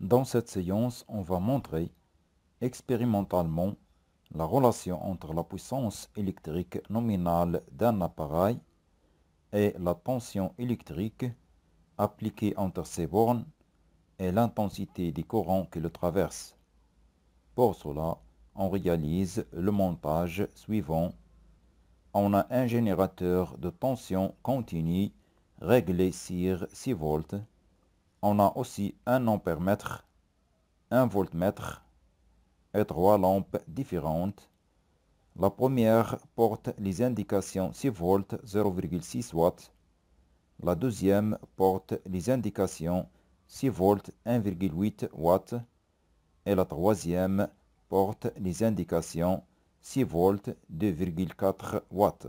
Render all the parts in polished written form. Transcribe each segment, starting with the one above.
Dans cette séance, on va montrer expérimentalement la relation entre la puissance électrique nominale d'un appareil et la tension électrique appliquée entre ces bornes et l'intensité des courants qui le traversent. Pour cela, on réalise le montage suivant. On a un générateur de tension continue réglé sur 6 volts. On a aussi un ampèremètre, un voltmètre et 3 lampes différentes. La première porte les indications 6 volts 0,6 watts. La deuxième porte les indications 6 volts 1,8 watts. Et la troisième porte les indications 6 volts 2,4 watts.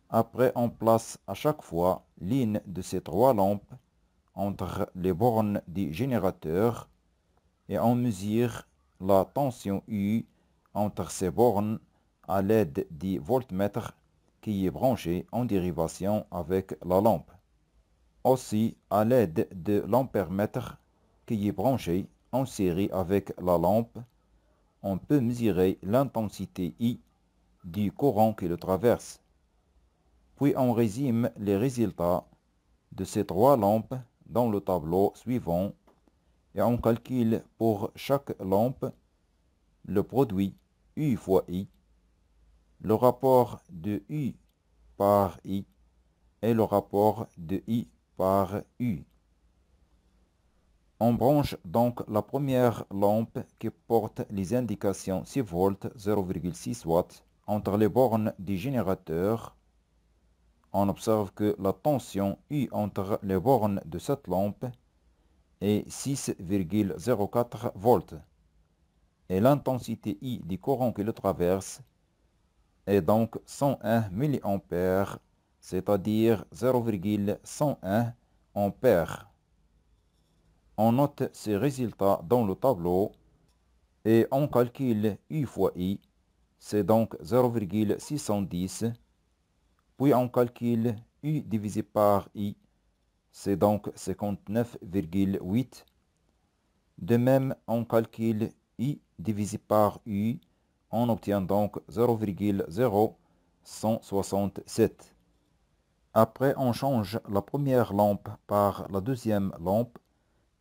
Après, on place à chaque fois l'une de ces 3 lampes entre les bornes du générateur et on mesure la tension U entre ces bornes à l'aide du voltmètre qui est branché en dérivation avec la lampe. Aussi, à l'aide de l'ampèremètre qui est branché en série avec la lampe, on peut mesurer l'intensité I du courant qui le traverse. Puis on résume les résultats de ces 3 lampes dans le tableau suivant et on calcule pour chaque lampe le produit U fois I, le rapport de U par I et le rapport de I par U. On branche donc la première lampe qui porte les indications 6 volts 0,6 watts entre les bornes du générateur. On observe que la tension U entre les bornes de cette lampe est 6,04 volts et l'intensité I du courant qui le traverse est donc 101 mA, c'est-à-dire 0,101 ampères. On note ces résultats dans le tableau et on calcule U fois I, c'est donc 0,610. Puis on calcule U divisé par I, c'est donc 59,8. De même, on calcule I divisé par U, on obtient donc 0,0167. Après, on change la première lampe par la deuxième lampe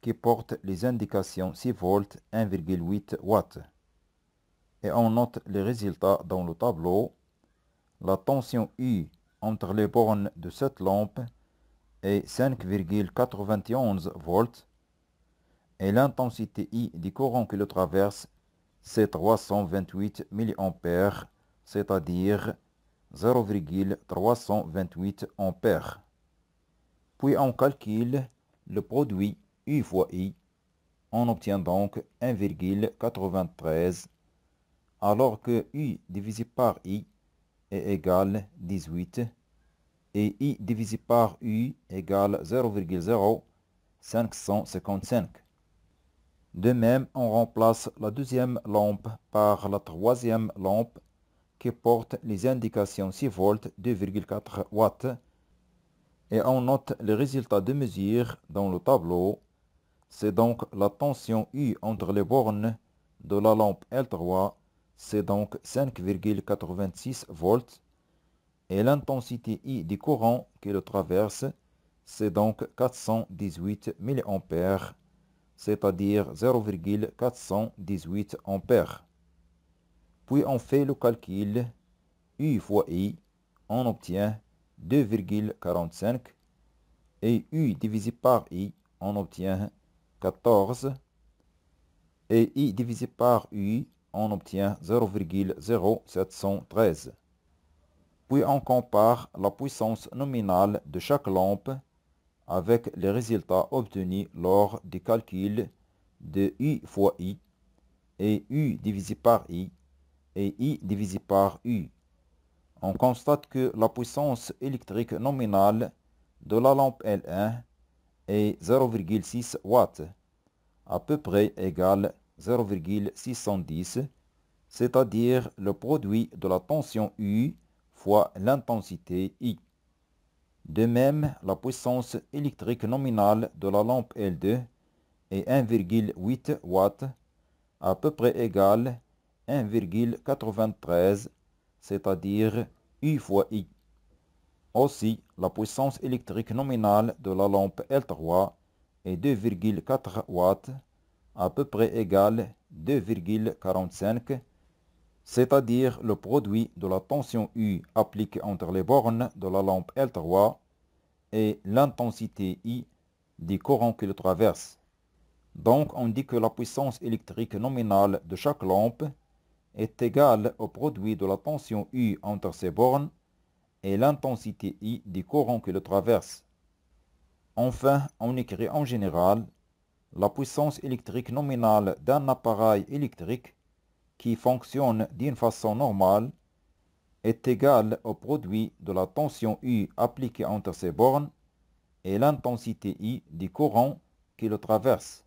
qui porte les indications 6 volts 1,8 watts. Et on note les résultats dans le tableau. La tension U entre les bornes de cette lampe est 5,91 volts et l'intensité I du courant qui le traverse c'est 328 mA, c'est-à-dire 0,328 ampères. Puis on calcule le produit U fois I, on obtient donc 1,93, alors que U divisé par I est égal 18 et I divisé par U égale 0,0555. De même, on remplace la deuxième lampe par la troisième lampe qui porte les indications 6 volts 2,4 watts et on note les résultats de mesure dans le tableau. C'est donc la tension U entre les bornes de la lampe L3, c'est donc 5,86 volts et l'intensité I du courant qui le traverse, c'est donc 418 mA, c'est-à-dire 0,418 ampères. Puis on fait le calcul U fois I, on obtient 2,45 et U divisé par I, on obtient 14 et I divisé par U, on obtient 0,0713. Puis on compare la puissance nominale de chaque lampe avec les résultats obtenus lors du calcul de U fois I et U divisé par I et I divisé par U. On constate que la puissance électrique nominale de la lampe L1 est 0,6 watts, à peu près égal 0,610, c'est-à-dire le produit de la tension U fois l'intensité I. De même, la puissance électrique nominale de la lampe L2 et 1,8 watts, à peu près égale 1,93, c'est-à-dire U fois I. Aussi, la puissance électrique nominale de la lampe L3 est 2,4 watts, à peu près égale 2,45, c'est-à-dire le produit de la tension U appliquée entre les bornes de la lampe L3 et l'intensité I du courant qui le traverse. Donc, on dit que la puissance électrique nominale de chaque lampe est égale au produit de la tension U entre ces bornes et l'intensité I du courant qui le traverse. Enfin, on écrit en général la puissance électrique nominale d'un appareil électrique qui fonctionne d'une façon normale est égale au produit de la tension U appliquée entre ces bornes et l'intensité I du courant qui le traverse.